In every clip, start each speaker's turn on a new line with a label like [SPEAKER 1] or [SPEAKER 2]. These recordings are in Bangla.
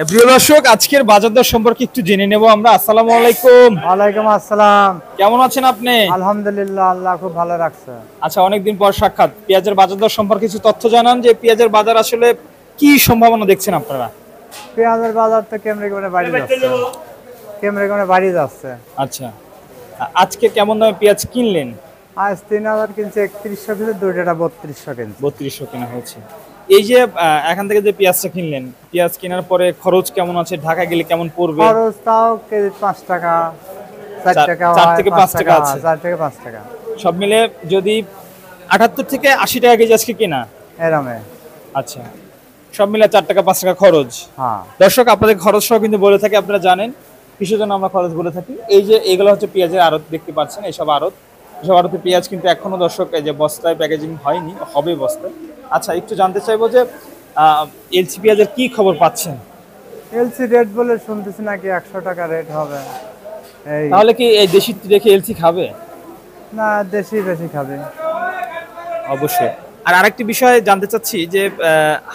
[SPEAKER 1] প্রিয় দর্শক, আজকের বাজার দর সম্পর্কে একটু জেনে নেব আমরা। আসসালামু আলাইকুম।
[SPEAKER 2] ওয়ালাইকুম আসসালাম।
[SPEAKER 1] কেমন আছেন আপনি?
[SPEAKER 2] আলহামদুলিল্লাহ, আল্লাহ খুব ভালো রাখছে।
[SPEAKER 1] আচ্ছা, অনেকদিন পর সাক্ষাৎ। পেঁয়াজের বাজার দর সম্পর্কে কিছু তথ্য জানান যে পেঁয়াজের বাজার আসলে কি সম্ভাবনা দেখছেন আপনারা?
[SPEAKER 2] পেঁয়াজের বাজার তো কেমনে কেমনে বাড়ি যাচ্ছে, কেমনে কেমনে বাড়ি যাচ্ছে।
[SPEAKER 1] আচ্ছা, আজকে কেমন দামে পেঁয়াজ কিনলেন?
[SPEAKER 2] আজ 3000 কিনছে, 3100 কিনছে, দুইটা 3200 কিনছে।
[SPEAKER 1] 3200 কেনা হয়েছে। এই যে এখান থেকে যে পেঁয়াজটা কিনলেন, পেঁয়াজ কেনার পরে খরচ কেমন আছে? ঢাকা গেলে কেমন পড়বে?
[SPEAKER 2] খরচ তাও কেজি 5 টাকা, 4 টাকা,
[SPEAKER 1] 4 থেকে 5 টাকা আছে।
[SPEAKER 2] 4 থেকে 5 টাকা
[SPEAKER 1] সব মিলে যদি 78 থেকে 80 টাকা কেজি আজকে কেনা।
[SPEAKER 2] এরমে।
[SPEAKER 1] আচ্ছা, সব মিলে 4 টাকা 5 টাকা খরচ।
[SPEAKER 2] হ্যাঁ,
[SPEAKER 1] দর্শক, আপনাদের খরচ সহ কিন্তু বলে থাকি, আপনারা জানেন কিসের জন্য আমরা খরচ বলে থাকি। এই যে এগুলো হচ্ছে পেঁয়াজের আড়ত, দেখতে পাচ্ছেন এইসব আড়ত। এসব আড়তে পেঁয়াজ কিন্তু এখনো দর্শক এই যে বস্তায় প্যাকেজিং হয়নি, হবে বস্তায়। আচ্ছা, একটু জানতে চাইবো যে এলসি পেঁয়াজের কি খবর পাচ্ছেন?
[SPEAKER 2] এলসি রেট বলে শুনতেছি নাকি 100 টাকা রেট হবে। এই
[SPEAKER 1] তাহলে কি এই দেশি রেখে এলসি খাবে?
[SPEAKER 2] না, দেশি বেশি খাবে।
[SPEAKER 1] অবশ্যই। আর আরেকটি বিষয় জানতে চাচ্ছি যে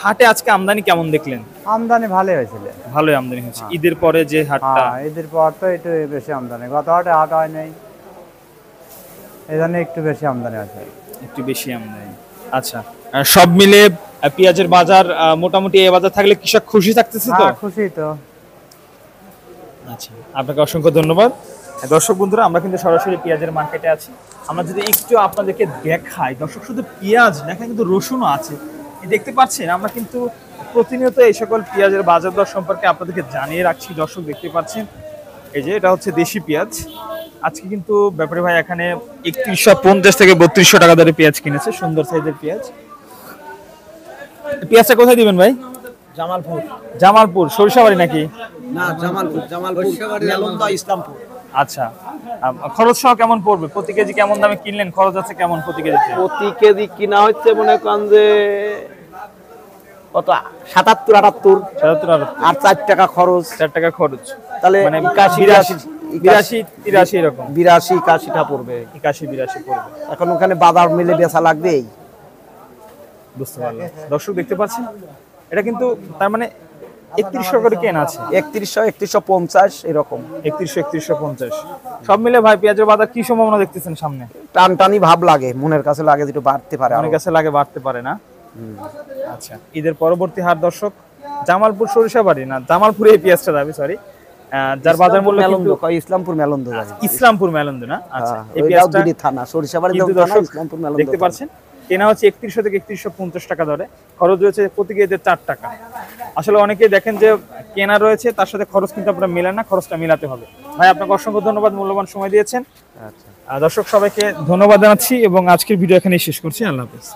[SPEAKER 1] হাটে আজকে আমদানি কেমন দেখলেন?
[SPEAKER 2] আমদানি ভালোই হয়েছিল।
[SPEAKER 1] ভালোই আমদানি হয়েছে ঈদের পরে যে হাটটা।
[SPEAKER 2] হ্যাঁ, ঈদের পর তো একটু বেশি আমদানি, গত হাটে হাট হয় নাই, এই জন্য একটু বেশি আমদানি আছে।
[SPEAKER 1] একটু বেশি আমদানি। আচ্ছা, সব মিলে পেঁয়াজের বাজার মোটামুটি এই বাজার থাকলে কৃষক খুশি থাকতেছে তো?
[SPEAKER 2] হ্যাঁ, খুশি তো।
[SPEAKER 1] আচ্ছা, আপনাকে অসংখ্য ধন্যবাদ। দর্শক বন্ধুরা, আমরা কিন্তু সরাসরি পেঁয়াজের মার্কেটে আছি। আমরা যদি একটু আপনাদেরকে দেখাই দর্শক, শুধু পেঁয়াজ দেখা, কিন্তু রসুনও আছে। এই দেখতে পাচ্ছেন, আমরা কিন্তু প্রতিনিয়ত এই সকল পেঁয়াজের বাজার দর সম্পর্কে আপনাদেরকে জানিয়ে রাখছি। দর্শক দেখতে পাচ্ছেন, এই যে এটা হচ্ছে দেশি পেঁয়াজ। আজকে কিন্তু ব্যাপারী ভাই এখানে 3150 থেকে 3200 টাকা দরে পেঁয়াজ কিনেছে, সুন্দর সাইজের পেঁয়াজ। পেঁয়াজটা কোথায় দিবেন ভাই?
[SPEAKER 3] জামালপুর।
[SPEAKER 1] জামালপুর সরিষাবাড়ি নাকি?
[SPEAKER 3] না, জামালপুর মেলন্দা ইসলামপুর।
[SPEAKER 1] আচ্ছা, খরচ সহ কেমন পড়বে? প্রতি কেজি কেমন দামে কিনলেন? খরচ আছে কেমন প্রতি কেজিতে?
[SPEAKER 3] প্রতি কেজি কিনা হচ্ছে মনে করেন যে কত, 77 78,
[SPEAKER 1] 77
[SPEAKER 3] আর 4 টাকা খরচ।
[SPEAKER 1] 4 টাকা খরচ,
[SPEAKER 3] তাহলে
[SPEAKER 1] মানে
[SPEAKER 3] 81
[SPEAKER 1] 82 83 এরকম।
[SPEAKER 3] 82 81টা পড়বে।
[SPEAKER 1] 81 82 পড়বে।
[SPEAKER 3] এখন ওখানে বাজার মিলে বেচা লাগবেই।
[SPEAKER 1] বুঝতে পারলাম। দর্শক দেখতে পাচ্ছেন, এটা কিন্তু তার মানে 3100 করে কেনা আছে।
[SPEAKER 3] 3100 3150 এরকম।
[SPEAKER 1] 3100 3150। সব মিলে ভাই পেঁয়াজের বাজার কি সম্ভাবনা দেখতেছেন সামনে?
[SPEAKER 3] টানটানি ভাব লাগে, মনের কাছে লাগে যেটা বাড়তে পারে।
[SPEAKER 1] অনেক কাছে লাগে বাড়তে পারে না। আচ্ছা, ঈদের পরবর্তী হাট দর্শক জামালপুর সরিষাবাড়ি না, জামালপুরে এই পেঁয়াজটা যাবে, সরি। যার বাজার মূল্য কিন্তু
[SPEAKER 3] ইসলামপুর মেলন্দ যাবে।
[SPEAKER 1] ইসলামপুর মেলন্দ না? আচ্ছা, এই
[SPEAKER 3] ওইটাও
[SPEAKER 1] পেঁয়াজটা
[SPEAKER 3] দুটি থানা, সরিষাবাড়ি
[SPEAKER 1] কিন্তু
[SPEAKER 3] থানা,
[SPEAKER 1] দর্শক
[SPEAKER 3] ইসলামপুর মেলন্দ
[SPEAKER 1] দেখতে পাচ্ছেন, কেনা হচ্ছে 3100 থেকে 3150 টাকা দরে। খরচ রয়েছে প্রতি কেজিতে 4 টাকা। আসলে অনেকেই দেখেন যে কেনা রয়েছে, তার সাথে খরচ কিন্তু আপনারা মেলান না, খরচটা মেলাতে হবে। ভাই, আপনাকে অসংখ্য ধন্যবাদ, মূল্যবান সময় দিয়েছেন।
[SPEAKER 3] আচ্ছা।
[SPEAKER 1] দর্শক সবাইকে ধন্যবাদ জানাচ্ছি এবং আজকের ভিডিও এখানেই শেষ করছি। আল্লাহ হাফেজ।